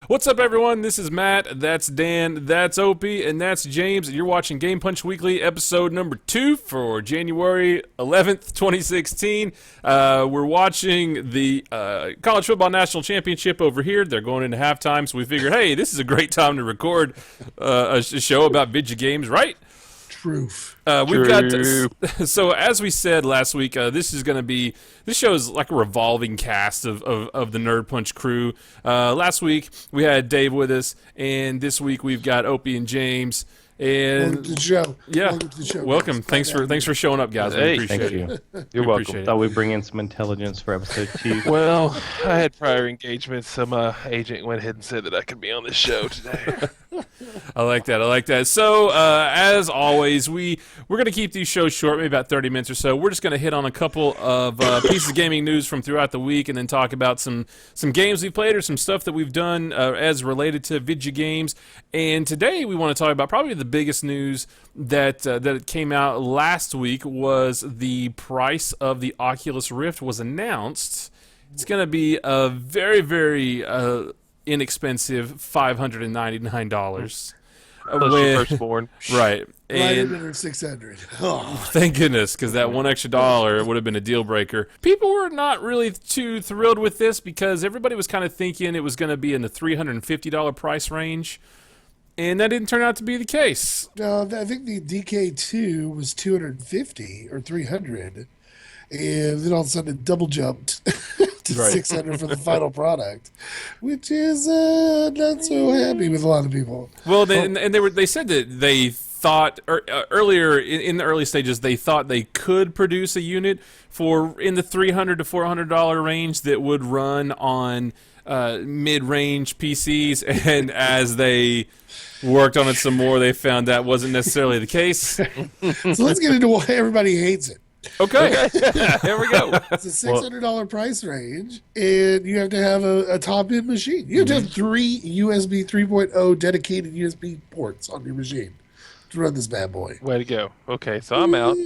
What's up, everyone? This is Matt, that's Dan, that's Opie, and that's James, and you're watching Game Punch Weekly, episode number 2 for January 11th, 2016. We're watching the College Football National Championship over here. They're going into halftime, so we figured, hey, this is a great time to record a show about video games, right? Truth. We've got so as we said last week, this show is like a revolving cast of the Nerd Punch crew. Last week we had Dave with us, and this week we've got Opie and James. And welcome to the show. Yeah, welcome. To the show, welcome. Thanks for showing up, guys. Hey, we appreciate thank it. you. You're welcome. Thought we'd bring in some intelligence for episode 2. Well, I had prior engagements, so my agent went ahead and said that I could be on this show today. I like that. So, as always, we're going to keep these shows short, maybe about 30 minutes or so. We're just going to hit on a couple of pieces of gaming news from throughout the week and then talk about some games we've played or some stuff that we've done as related to video games. And today we want to talk about probably the biggest news that came out last week was the price of the Oculus Rift was announced. It's going to be a very, very inexpensive $599. Firstborn. Right. And under 600. Oh. Thank goodness, because that one extra dollar would have been a deal breaker. People were not really too thrilled with this because everybody was kind of thinking it was going to be in the $350 price range. And that didn't turn out to be the case. No, I think the DK2 was 250 or 300. And then all of a sudden it double jumped to 600 for the final product, which is not so happy with a lot of people. Well, they said that they thought earlier in the early stages they thought they could produce a unit for in the $300 to $400 range that would run on mid-range PCs, and as they worked on it some more, they found that wasn't necessarily the case. So let's get into why everybody hates it. Okay. There we go. It's a $600 price range, and you have to have a top-end machine. You have to have 3 USB 3.0 dedicated USB ports on your machine to run this bad boy. Way to go. Okay, so I'm out.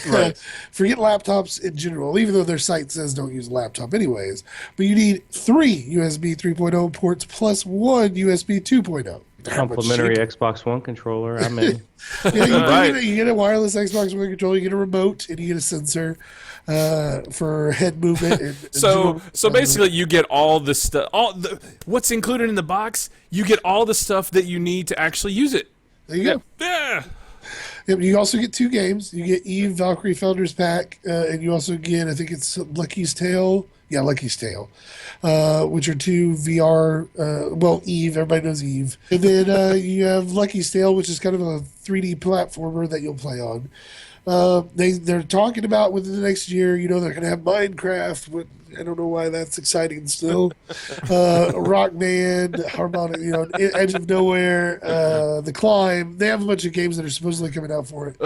Right. Forget laptops in general, even though their site says don't use a laptop anyways. But you need 3 USB 3.0 ports plus 1 USB 2.0. Complimentary Xbox One controller. I'm in. Yeah, you get a wireless Xbox One controller, you get a remote, and you get a sensor for head movement. And so basically, you get all the stuff. What's included in the box? You get all the stuff that you need to actually use it. There you go. Yeah. Yep, you also get 2 games. You get Eve Valkyrie Founders Pack, and you also get, I think it's Lucky's Tale. Yeah, Lucky's Tale, which are 2 VR, Eve, everybody knows Eve. And then you have Lucky's Tale, which is kind of a 3D platformer that you'll play on. They're talking about within the next year, they're going to have Minecraft. I don't know why that's exciting still. Rock Band, Harmonic, Edge of Nowhere, The Climb. They have a bunch of games that are supposedly coming out for it.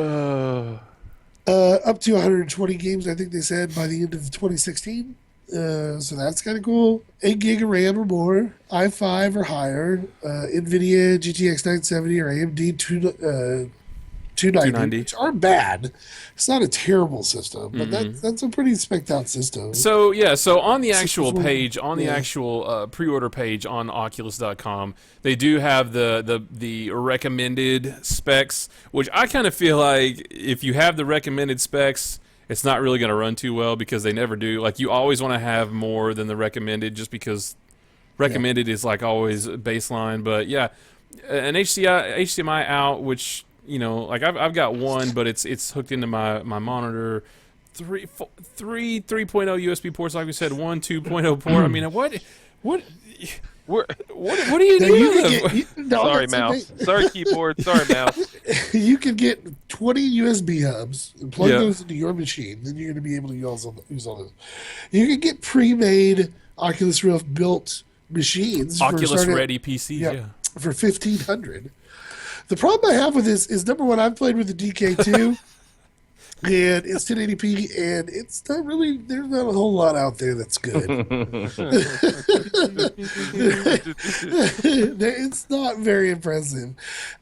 Up to 120 games, I think they said, by the end of 2016. So that's kind of cool. 8 gig of RAM or more, i5 or higher, NVIDIA GTX 970 or AMD 290, which aren't bad. It's not a terrible system, but that's a pretty spec'd out system. So on the actual page, actual pre-order page on Oculus.com, they do have the recommended specs, which I kind of feel like if you have the recommended specs, it's not really going to run too well because they never do. Like, you always want to have more than the recommended just because recommended is like always baseline. But yeah, an HDMI out, which, like I've got one, but it's hooked into my monitor. 3 3.0 USB ports, like we said, 1 2.0 port. I mean, what are you doing? Sorry, mouse. Sorry, keyboard. Sorry, mouse. You can get 20 USB hubs and plug those into your machine. Then you're going to be able to use all those. You can get pre-made Oculus Rift built machines. Oculus ready PCs, for $1,500. The problem I have with this is, number one, I've played with the DK2. And it's 1080p, and it's not really, there's not a whole lot out there that's good. It's not very impressive.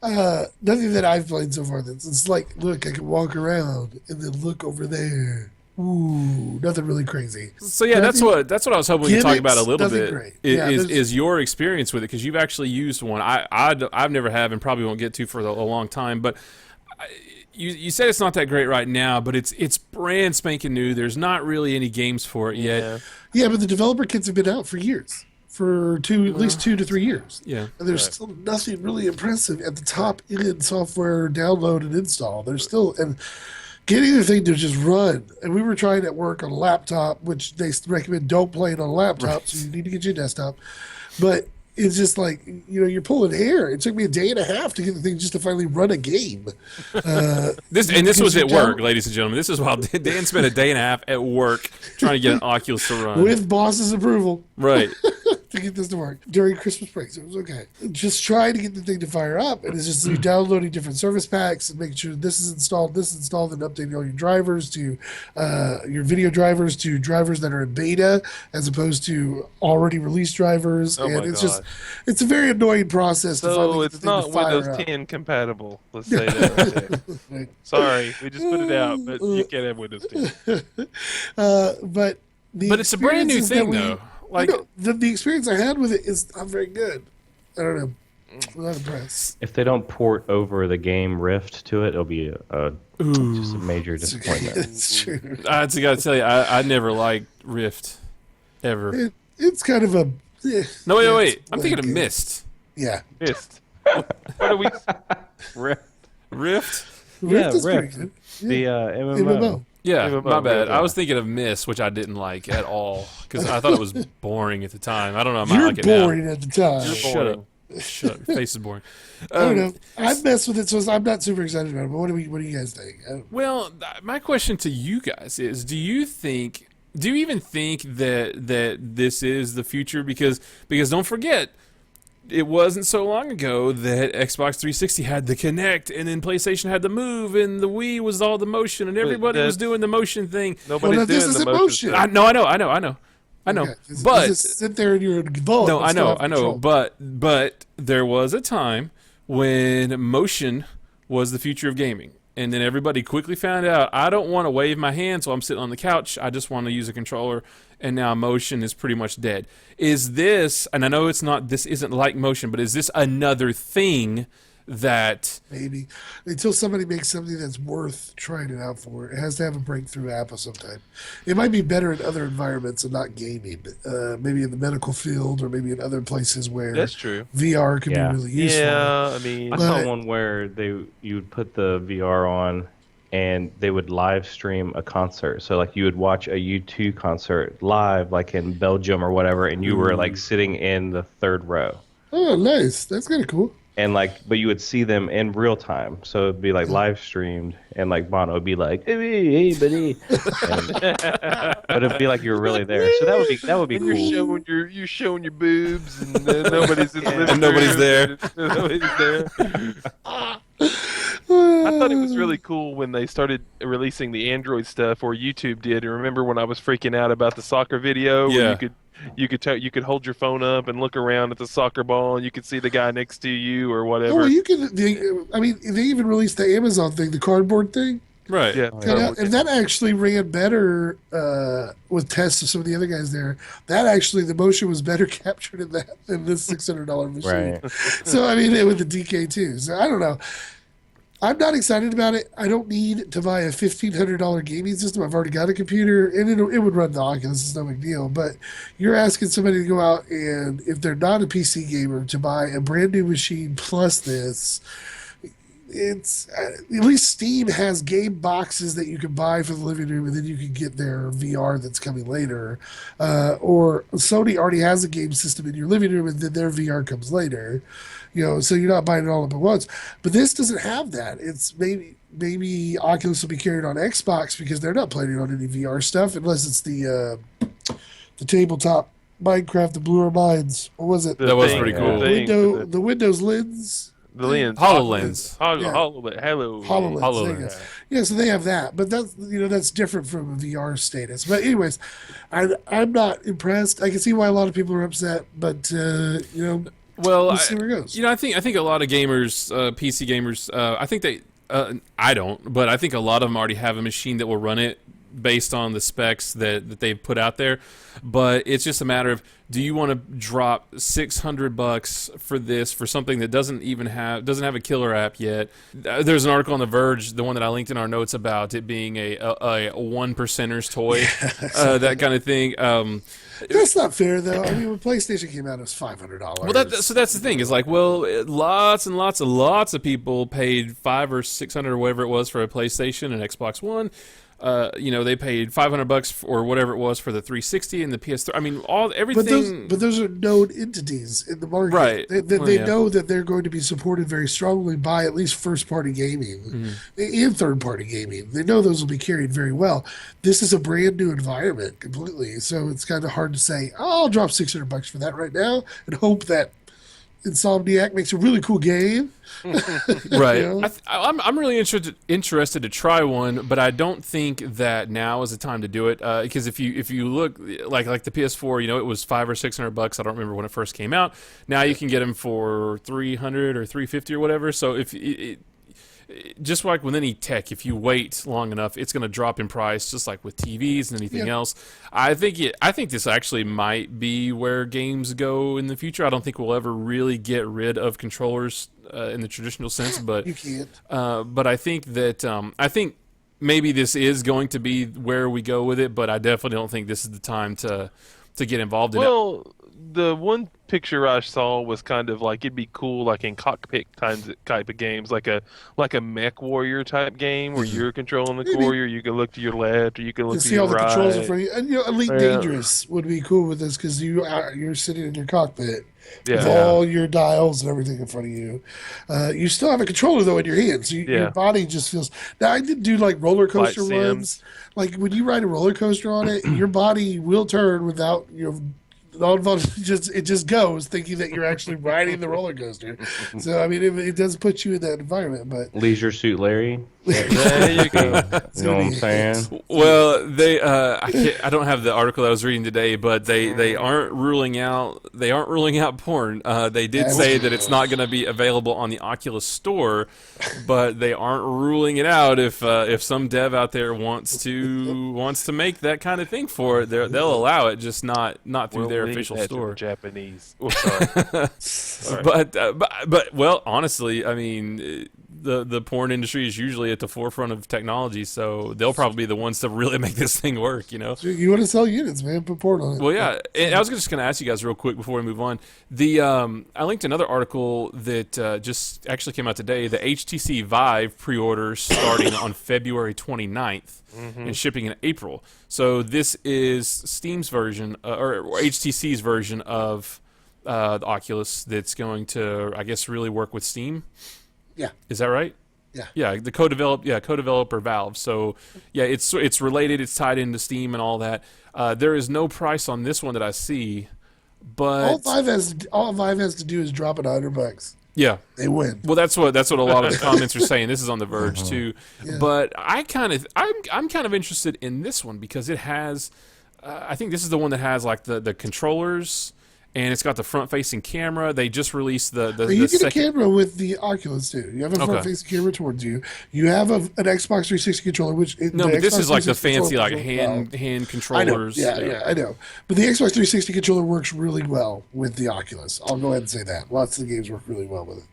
Nothing that I've played so far it's like, look, I can walk around and then look over there. Ooh, nothing really crazy. So yeah, that's what I was hoping we could talk about a little Nothing bit. great. Yeah, Is your experience with it, because you've actually used one. I've never have and probably won't get to for a long time. But you said it's not that great right now, but it's brand spanking new. There's not really any games for it yet. Yeah, but the developer kits have been out for years, for at least 2 to 3 years. Yeah, and there's still nothing really impressive at the top end software download and install. There's still and getting the thing to just run. And we were trying at work on a laptop, which they recommend don't play it on a laptop, so you need to get your desktop. But it's just like, you're pulling hair. It took me a day and a half to get the thing just to finally run a game. This was at work, ladies and gentlemen. This is while Dan spent a day and a half at work trying to get an Oculus to run. With boss's approval. Right. To get this to work during Christmas break, so it was okay. Just trying to get the thing to fire up, and it's just you downloading different service packs and making sure this is installed, and updating all your drivers to your video drivers to drivers that are in beta as opposed to already released drivers. And it's a very annoying process. To finally get the it's thing not to fire Windows up. 10 compatible. Let's say that. Right. Sorry, we just put it out, but you can't have Windows 10. But it's a brand new experiences that thing, though. Like the experience I had with it is not very good. I don't know. I'm not impressed. If they don't port over the game Rift to it, it'll be just a major disappointment. It's true. I gotta tell you, I never liked Rift ever. It's kind of a. No, wait. I'm thinking of Mist. Yeah. Mist. What are we? Rift. Rift? Rift is Rift. pretty good. The MMO. MMO. Yeah, my bad. yeah. I was thinking of Mist, which I didn't like at all because I thought it was boring at the time. I don't know. I might You're like it boring at the time. Shut up. Shut up. Your face is boring. I don't know. I messed with it, so I'm not super excited about it. But what do you guys think? Well, my question to you guys is: do you even think that this is the future? Because don't forget, it wasn't so long ago that Xbox 360 had the Kinect, and then PlayStation had the Move, and the Wii was all the motion, and everybody was doing the motion thing. Nobody's doing the motion. I know. Okay. But just sit there and you're involved. no, I know. But there was a time when motion was the future of gaming. And then everybody quickly found out, I don't want to wave my hand, so I'm sitting on the couch. I just want to use a controller. And now motion is pretty much dead. Is this, and I know this isn't like motion, but is this another thing that... Maybe. Until somebody makes something that's worth trying it out for. It has to have a breakthrough app of some type. It might be better in other environments and not gaming. Maybe in the medical field or maybe in other places where That's true. VR could be really useful. Yeah, I mean... I saw one where you would put the VR on and they would live stream a concert. So like you would watch a U2 concert live like in Belgium or whatever, and you were like sitting in the third row. Oh, nice. That's kind of cool. And but you would see them in real time. So it'd be like live streamed, and like Bono would be like, hey buddy. But it'd be like you were really there. So that would be cool. You're showing your boobs, and nobody's in the living And nobody's room, there. and nobody's there. I thought it was really cool when they started releasing the Android stuff, or YouTube did. And remember when I was freaking out about the soccer video? Yeah. Where you could hold your phone up and look around at the soccer ball, and you could see the guy next to you or whatever. Oh, well, you can. They even released the Amazon thing, the cardboard thing. Right. Yeah. And that actually ran better with tests of some of the other guys there. That actually, the motion was better captured in that than this $600 machine. Right. So, with the DK2. So, I don't know. I'm not excited about it. I don't need to buy a $1,500 gaming system. I've already got a computer, and it would run the Oculus. It's no big deal. But you're asking somebody to go out and, if they're not a PC gamer, to buy a brand new machine plus this. It's at least Steam has game boxes that you can buy for the living room, and then you can get their VR that's coming later. Or Sony already has a game system in your living room, and then their VR comes later. So you're not buying it all up at once. But this doesn't have that. It's maybe Oculus will be carried on Xbox because they're not planning on any VR stuff unless it's the tabletop Minecraft, the Blue Our Minds. What was it? That was pretty cool. The Windows lens. The lens. HoloLens. HoloLens. Yeah, so they have that, but that's different from a VR status. But anyways, I'm not impressed. I can see why a lot of people are upset, but Well, we'll see where it goes. I think a lot of gamers, PC gamers, I think they, I don't, but I think a lot of them already have a machine that will run it based on the specs that they've put out there. But it's just a matter of, do you want to drop $600 for this, for something that doesn't have a killer app yet? There's an article on The Verge, the one that I linked in our notes, about it being a one percenter's toy, that kind of thing. That's not fair, though. I mean, when PlayStation came out, it was $500. Well, so that's the thing. Is like, well, lots and lots of people paid $500 or $600 or whatever it was for a PlayStation and Xbox One. They paid $500 or whatever it was for the 360 and the PS3. I mean, everything. But those are known entities in the market. Right. They know that they're going to be supported very strongly by at least first-party gaming and third-party gaming. They know those will be carried very well. This is a brand new environment completely, so it's kind of hard to say, I'll drop $600 for that right now and hope that Insomniac makes a really cool game. Right. You know? I'm really interested to try one, but I don't think that now is the time to do it, because if you look like the PS4, it was $500 or $600. I don't remember when it first came out. Now you can get them for $300 or $350 or whatever. So if just like with any tech, if you wait long enough, it's going to drop in price, just like with TVs and anything else. I think this actually might be where games go in the future. I don't think we'll ever really get rid of controllers in the traditional sense, but you can't. But I think that maybe this is going to be where we go with it. But I definitely don't think this is the time to get involved in it. Well, the one picture I saw was kind of like, it'd be cool, like in cockpit type of games, like a mech warrior type game where you're controlling the warrior. You can look to your left or you can look to see your all the right. controls in front of you. And Elite Dangerous would be cool with this because you're sitting in your cockpit with all your dials and everything in front of you. You still have a controller though in your hands. So your body just feels. Now I did do like roller coaster ones. Like when you ride a roller coaster on it, your body will turn without it just goes thinking that you're actually riding the roller coaster. So I mean, it does put you in that environment. But Leisure Suit Larry. There you go. You know what I'm saying? Well, I don't have the article I was reading today, but they aren't ruling out porn. They did say that it's not going to be available on the Oculus Store, but they aren't ruling it out. If some dev out there wants to make that kind of thing for it, they'll allow it, just not through their official store. Japanese. Oh, sorry. But well, honestly, I mean, the porn industry is usually at the forefront of technology, so they'll probably be the ones to really make this thing work. So you want to sell units, man? Put porn on it. Well, yeah. And I was just going to ask you guys real quick before we move on. I linked another article that just actually came out today. The HTC Vive pre-orders starting on February 29th and shipping in April. So this is Steam's version or HTC's version of the Oculus that's going to, I guess, really work with Steam. Yeah. Is that right? Yeah. Yeah, the co-developer Valve. So, yeah, it's related, it's tied into Steam and all that. There is no price on this one that I see, but all Vive has to do is drop it $100. Yeah. They win. Well, that's what a lot of the comments are saying. This is on The Verge too. Yeah. But I'm kind of interested in this one because it has I think this is the one that has like the controllers. And it's got the front-facing camera. They just released the you get a camera with the Oculus too. You have a front-facing camera towards you. You have an Xbox 360 controller, but this is like the fancy like hand controllers. I know. But the Xbox 360 controller works really well with the Oculus. I'll go ahead and say that. Lots of the games work really well with it.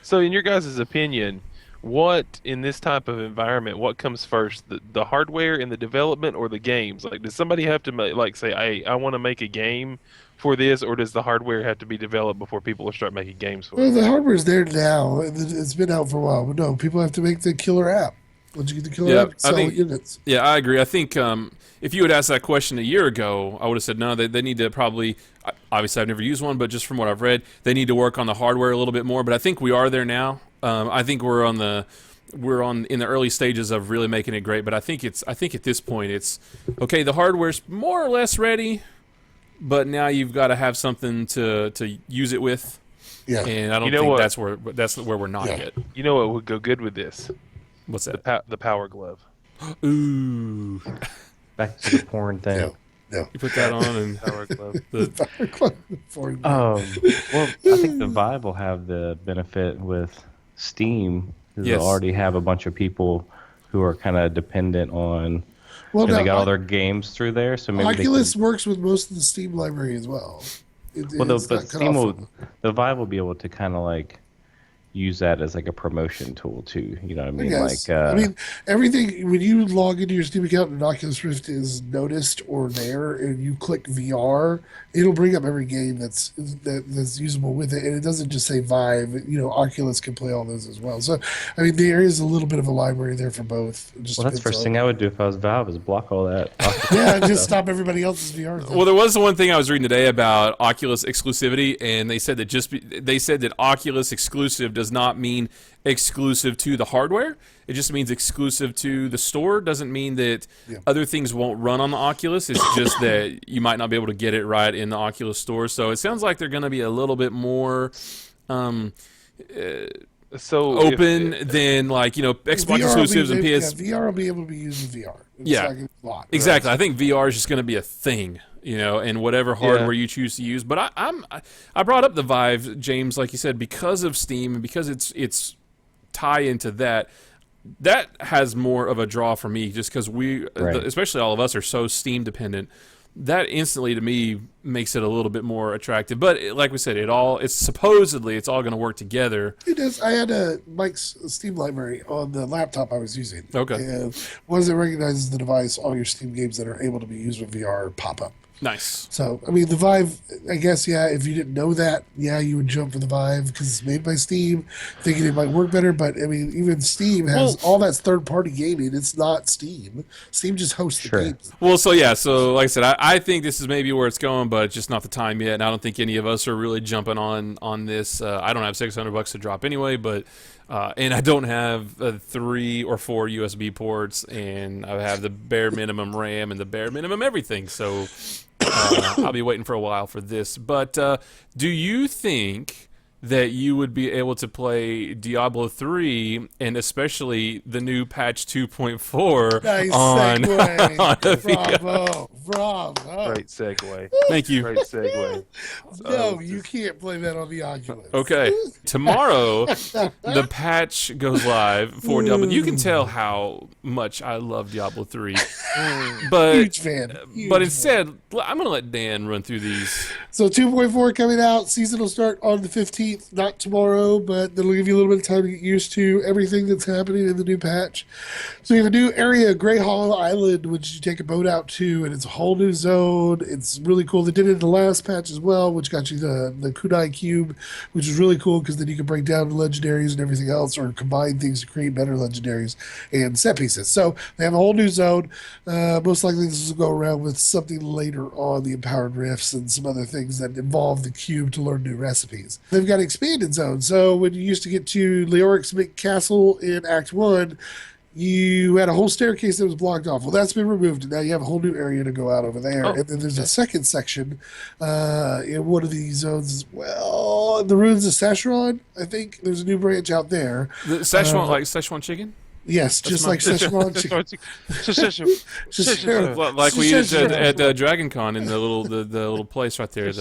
So, in your guys' opinion, what in this type of environment, what comes first, the hardware in the development or the games? Like, does somebody have to say, "Hey, I want to make a game for this," or does the hardware have to be developed before people will start making games for it? Well, the hardware's there now. It's been out for a while, but no, people have to make the killer app. Once you get the killer app, sell units. Yeah, I agree. I think if you had asked that question a year ago, I would have said no. They need to probably. Obviously, I've never used one, but just from what I've read, they need to work on the hardware a little bit more. But I think we are there now. I think we're in the early stages of really making it great. But I think at this point it's okay. The hardware's more or less ready. But now you've got to have something to use it with, and I don't think that's where we're not yet. You know what would go good with this? What's that? The Power Glove. Ooh, back to the porn thing. No. You put that on and Power Glove. Well, I think the Vive will have the benefit with Steam. Because they'll already have a bunch of people who are kind of dependent on Well, and now, they got all their games through there. So maybe Oculus works with most of the Steam library as well. It's but not cut Steam off will, from- the Vive will be able to kind of like use that as like a promotion tool too. You know what I I mean? guess. Like, I mean, everything when you log into your Steam account and Oculus Rift is noticed or there, and you click VR, it'll bring up every game that's usable with it, and it doesn't just say Vive. You know, Oculus can play all those as well. So, I mean, there is a little bit of a library there for both. It just well, that's the depends first thing I would do if I was Valve is block all that. Yeah, just stop everybody else's VR thing. Well, there was one thing I was reading today about Oculus exclusivity, and they said that they said that Oculus exclusive does not mean exclusive to the hardware. It just means exclusive to the store. Doesn't mean that other things won't run on the Oculus. It's just that you might not be able to get it right in the Oculus store. So it sounds like they're going to be a little bit more So open than like Xbox exclusives and PS. Yeah, VR will be able to be used with VR. It's Yeah. not gonna be a lot. Exactly. I think VR is just going to be a thing, and whatever hardware you choose to use. But I brought up the Vive, James, like you said, because of Steam and because it's tie into that. That has more of a draw for me, just because especially all of us, are so Steam dependent. That instantly to me makes it a little bit more attractive. But like we said, it's supposedly it's all going to work together. It does. I had Mike's Steam library on the laptop I was using. Okay. And once it recognizes the device, all your Steam games that are able to be used with VR pop up. Nice. So, I mean, the Vive, I guess, if you didn't know that, you would jump for the Vive because it's made by Steam, thinking it might work better. But, I mean, even Steam has all that third-party gaming. It's not Steam. Steam just hosts the games. Well, so like I said, I think this is maybe where it's going, but it's just not the time yet. And I don't think any of us are really jumping on this. I don't have $600 to drop anyway, but... and I don't have 3 or 4 USB ports, and I have the bare minimum RAM and the bare minimum everything. So I'll be waiting for a while for this. But do you think that you would be able to play Diablo 3 and especially the new patch 2.4 Nice on segue. a VR? Bravo. Great segue. Thank you. Great segue. No, you can't play that on the Oculus. Okay. Tomorrow, the patch goes live for Diablo. You can tell how much I love Diablo 3. But Huge fan. But instead, I'm going to let Dan run through these. So 2.4 coming out. Season will start on the 15th, not tomorrow, but that'll give you a little bit of time to get used to everything that's happening in the new patch. So you have a new area, Grey Hollow Island, which you take a boat out to, and it's a whole new zone. It's really cool. They did it in the last patch as well, which got you the Kunai Cube, which is really cool because then you can break down the legendaries and everything else, or combine things to create better legendaries and set pieces. So they have a whole new zone. Most likely this will go around with something later on, the Empowered Rifts and some other things that involve the cube to learn new recipes. They've got expanded zones. So when you used to get to Leoric's Castle in Act 1, you had a whole staircase that was blocked off. Well, that's been removed, and now you have a whole new area to go out over there. And then there's a second section in one of these zones as well. In the ruins of Szechuan, I think there's a new branch out there. The Szechuan, like Szechuan chicken? Yes, just like Szechuan chicken. Like we used at Dragon Con in the little place right there.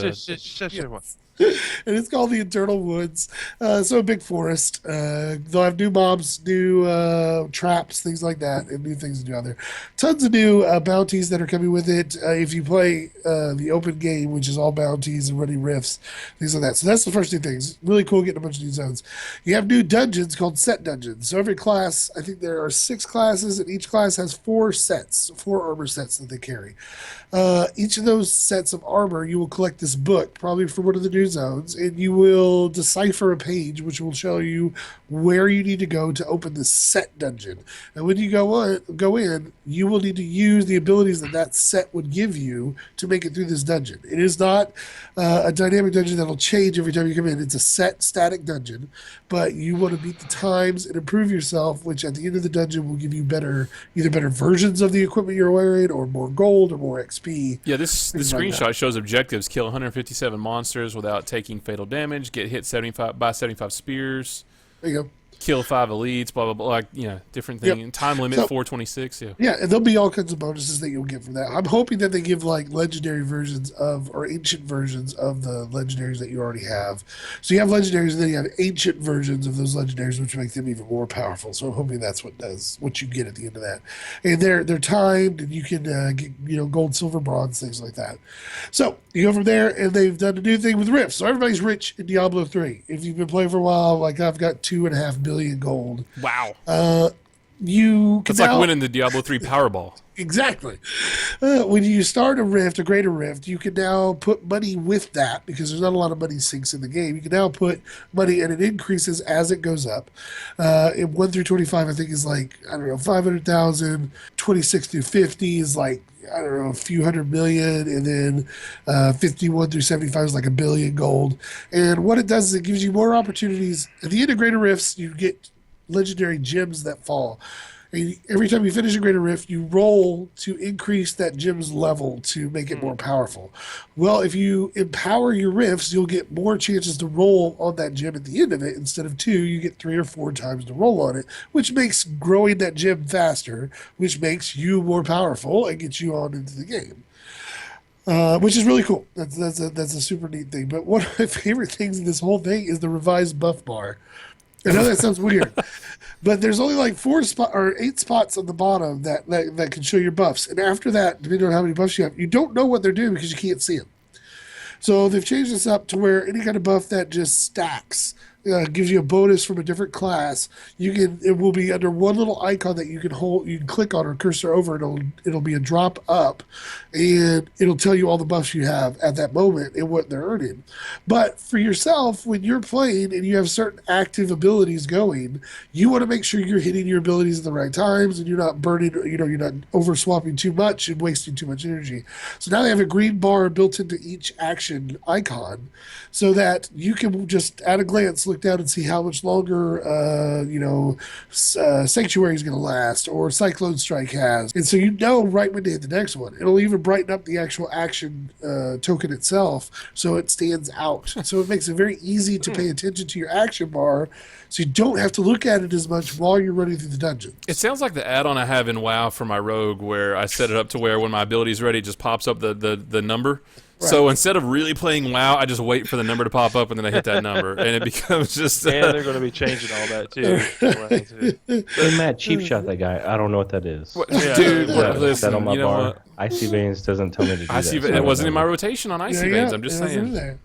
And it's called the Eternal Woods. So a big forest. They'll have new mobs, new traps, things like that, and new things to do out there. Tons of new bounties that are coming with it. If you play the open game, which is all bounties and running rifts, things like that. So that's the first two things. Really cool getting a bunch of new zones. You have new dungeons called set dungeons. So every class, I think there are 6 classes, and each class has 4 armor sets that they carry. Each of those sets of armor, you will collect this book, probably from one of the new zones, and you will decipher a page which will show you where you need to go to open this set dungeon. And when you go in, you will need to use the abilities that set would give you to make it through this dungeon. It is not a dynamic dungeon that'll change every time you come in. It's a set, static dungeon, but you want to beat the times and improve yourself, which at the end of the dungeon will give you either better versions of the equipment you're wearing, or more gold, or more XP. Yeah, this screenshot shows objectives: kill 157 monsters without taking fatal damage, get hit 75 spears. There you go. kill 5 elites, blah blah blah, like different thing. Yep. Time limit So- 426. Yeah. Yeah, and there'll be all kinds of bonuses that you'll get from that. I'm hoping that they give like legendary versions of or ancient versions of the legendaries that you already have. So you have legendaries and then you have ancient versions of those legendaries, which make them even more powerful. So I'm hoping that's what you get at the end of that. And they're timed, and you can get gold, silver, bronze, things like that. So you go from there, and they've done a new thing with Rift. So everybody's rich in Diablo 3. If you've been playing for a while, like I've got 2.5 billion gold. Wow. You can It's like now, winning the Diablo 3 Powerball. exactly. When you start a greater rift, you can now put money with that because there's not a lot of money sinks in the game. You can now put money and it increases as it goes up. In 1 through 25, I think is like, I don't know, 500,000. 26 through 50 is like, I don't know, a few hundred million. And then 51 through 75 is like a billion gold. And what it does is it gives you more opportunities. At the end of greater rifts, you get legendary gems that fall. And every time you finish a greater rift, you roll to increase that gem's level to make it more powerful. Well, if you empower your rifts, you'll get more chances to roll on that gem at the end of it. Instead of 2, you get 3 or 4 times to roll on it, which makes growing that gem faster, which makes you more powerful and gets you on into the game. Which is really cool. That's a super neat thing. But one of my favorite things in this whole thing is the revised buff bar. I know that sounds weird, but there's only like 8 spots on the bottom that can show your buffs. And after that, depending on how many buffs you have, you don't know what they're doing because you can't see them. So they've changed this up to where any kind of buff that just stacks gives you a bonus from a different class. It will be under one little icon that you can hold, you can click on or cursor over, and it'll be a drop up, and it'll tell you all the buffs you have at that moment and what they're earning. But for yourself, when you're playing and you have certain active abilities going, you want to make sure you're hitting your abilities at the right times and you're not burning, you're not over swapping too much and wasting too much energy. So now they have a green bar built into each action icon so that you can just at a glance look down and see how much longer Sanctuary is going to last or Cyclone Strike has. And so you know right when to hit the next one. It'll even brighten up the actual action token itself so it stands out. So it makes it very easy to pay attention to your action bar so you don't have to look at it as much while you're running through the dungeon. It sounds like the add-on I have in WoW for my rogue where I set it up to where when my ability is ready, it just pops up the number. Right. So instead of really playing WoW, I just wait for the number to pop up and then I hit that number, and it becomes just. And they're going to be changing all that too. Hey Matt, cheap shot that guy. I don't know what that is. Dude, listen, on my you know bar. what? Icy Veins doesn't tell me to do that. It wasn't in my rotation on Icy Veins. I'm just saying.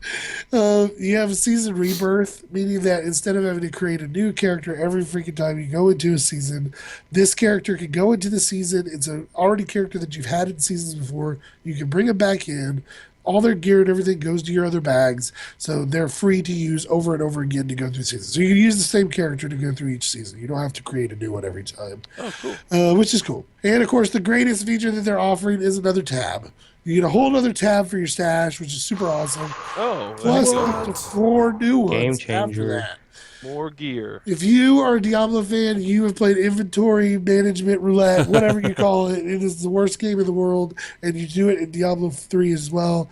You have a season rebirth, meaning that instead of having to create a new character every freaking time you go into a season, this character can go into the season. It's an already character that you've had in seasons before. You can bring it back in. All their gear and everything goes to your other bags, so they're free to use over and over again to go through seasons. So you can use the same character to go through each season. You don't have to create a new one every time. Oh, cool. Which is cool. And, of course, the greatest feature that they're offering is another tab. You get a whole other tab for your stash, which is super awesome. Oh, plus up to 4 new ones. Game changer. After that. More gear. If you are a Diablo fan, you have played inventory management roulette, whatever you call it. It is the worst game in the world, and you do it in Diablo 3 as well.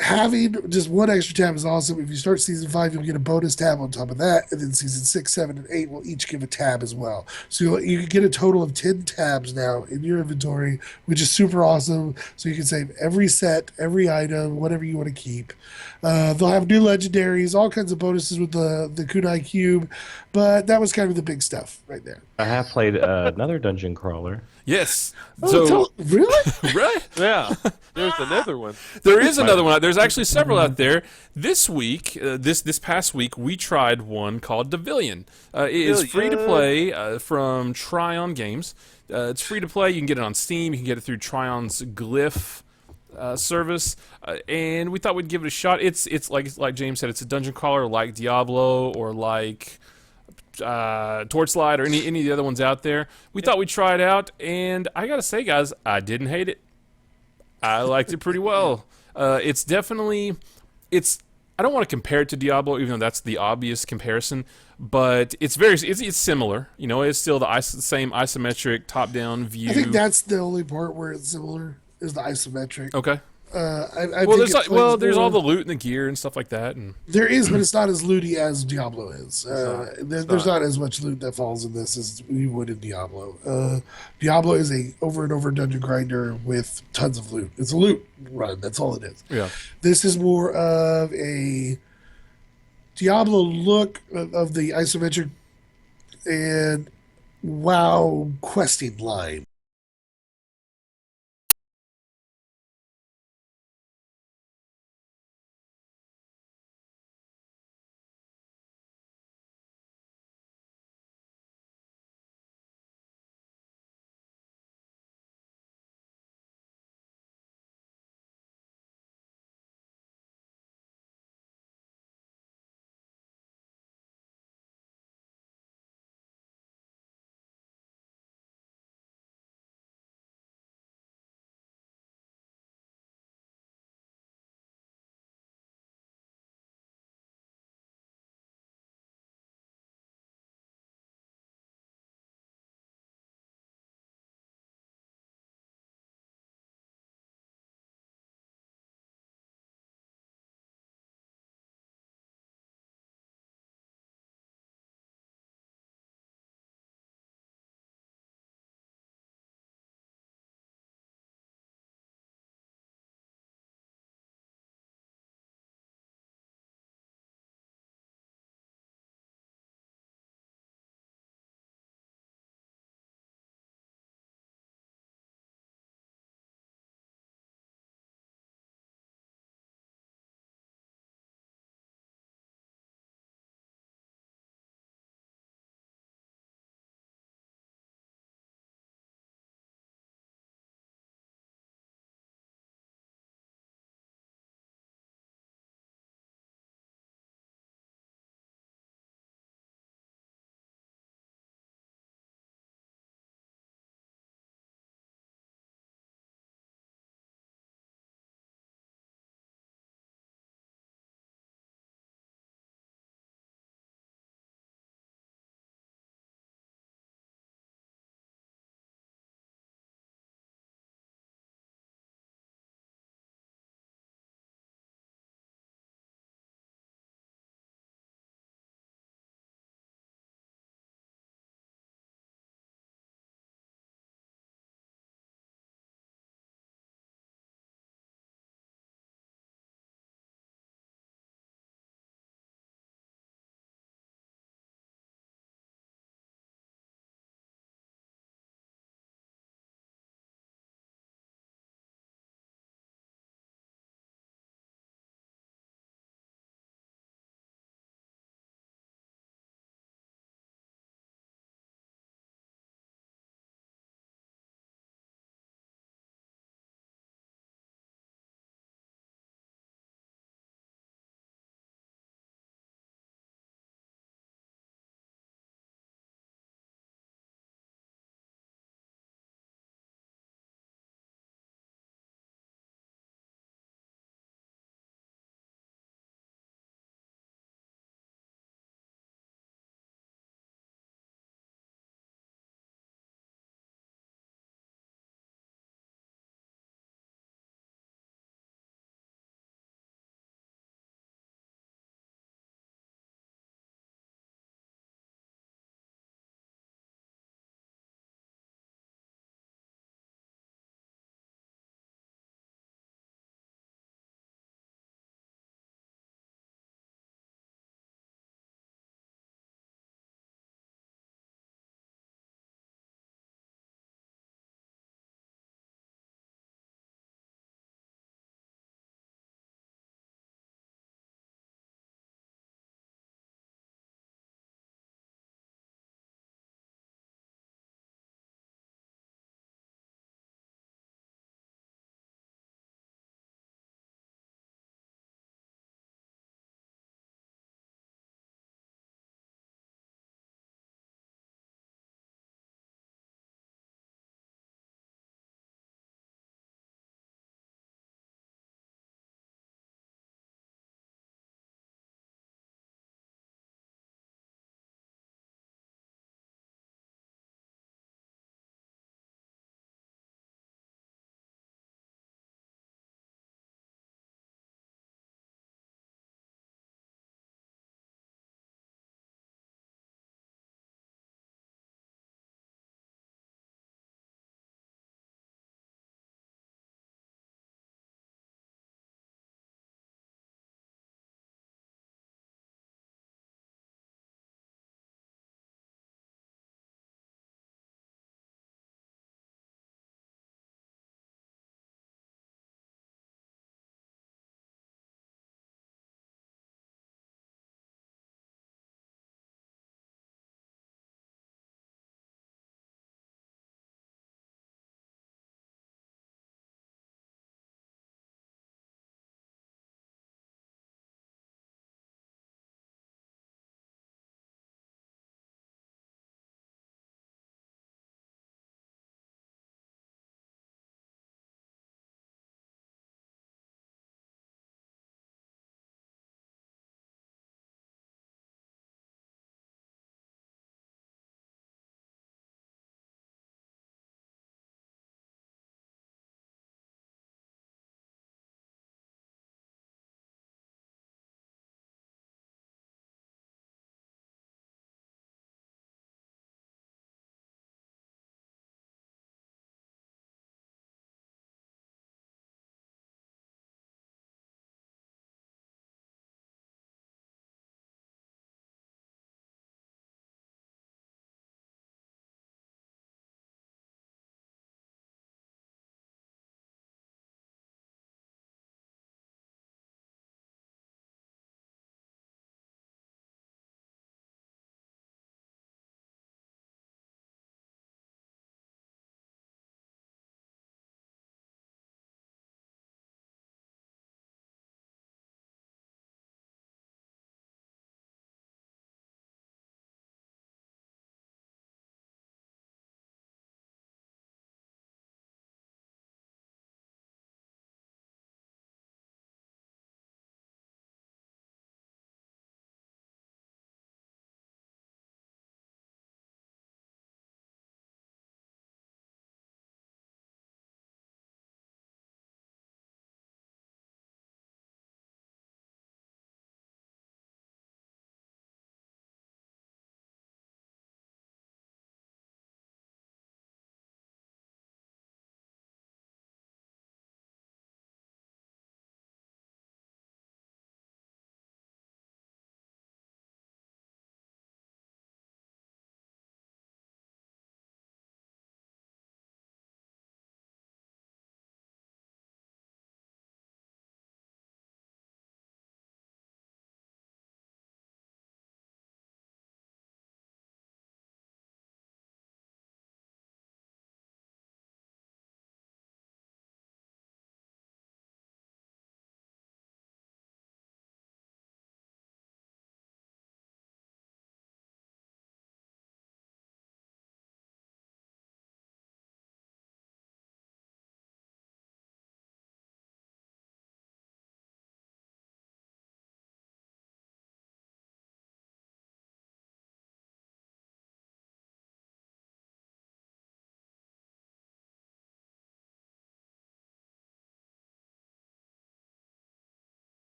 Having just one extra tab is awesome. If you start season 5, you'll get a bonus tab on top of that, and then season 6, 7, and 8 will each give a tab as well. So you can get a total of 10 tabs now in your inventory, which is super awesome. So you can save every set, every item, whatever you want to keep. They'll have new legendaries, all kinds of bonuses with the Kunai Cube, but that was kind of the big stuff right there. I have played another dungeon crawler. Yes. Really? Really? Yeah. There's another one. There is another one. There's actually several out there. This week, this past week, we tried one called Devilian. It is free to play from Tryon Games. It's free to play. You can get it on Steam. You can get it through Tryon's Glyph service, and we thought we'd give it a shot. It's like James said, it's a dungeon crawler like Diablo or like Torchlight or any of the other ones out there. We thought we'd try it out, and I gotta say, guys, I didn't hate it. I liked it pretty well. It's definitely, I don't want to compare it to Diablo, even though that's the obvious comparison, but it's similar. You know, it's still the same isometric top-down view. I think that's the only part where it's similar is the isometric. Okay. I Well, think there's it like, plays there's all more- the loot and the gear and stuff like that, and There is, but it's not as looty as Diablo is. There's not. not as much loot that falls in this as you would in Diablo. Diablo is a over and over dungeon grinder with tons of loot. It's a loot run. That's all it is. yeah. This is more of a Diablo look of the isometric and WoW questing line.